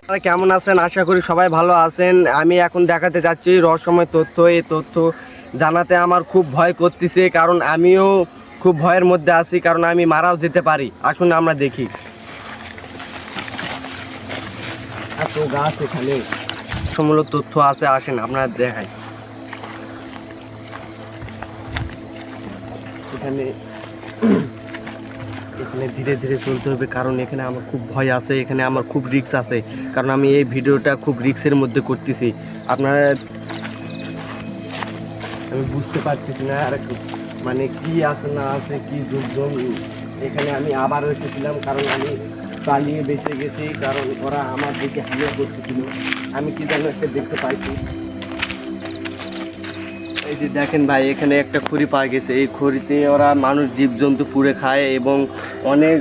আপনারা কেমন আছেন? আশা করি সবাই ভালো আছেন। আমি এখন দেখাতে যাচ্ছি রহস্যময় তথ্য। এই তথ্য জানাতে আমার খুব ভয় করতেছে, কারণ আমিও খুব ভয়ের মধ্যে আছি, কারণ আমি মারাও যেতে পারি। আসুন আমরা দেখি। এত গাছ এখানে, রহস্যমূলক তথ্য আছে, আসেন আপনারা দেখাই। এখানে এখানে ধীরে ধীরে চলতে হবে, কারণ এখানে আমার খুব ভয় আছে, এখানে আমার খুব রিস্ক আছে, কারণ আমি এই ভিডিওটা খুব রিস্কের মধ্যে করতেছি। আপনারা, আমি বুঝতে পারতেছি না আর মানে কি আছে না আছে, কি যুদ্ধ। এখানে আমি আবার এসেছিলাম, কারণ আমি পালিয়ে বেঁচে গেছি, কারণ ওরা আমার দিকে হামলা করতেছিল। আমি কি যেন একটা দেখতে পাইছি। এই যে দেখেন ভাই, এখানে একটা খড়ি পাওয়া গেছে। এই খড়িতে ওরা মানুষ জীবজন্তু পুড়ে খায় এবং অনেক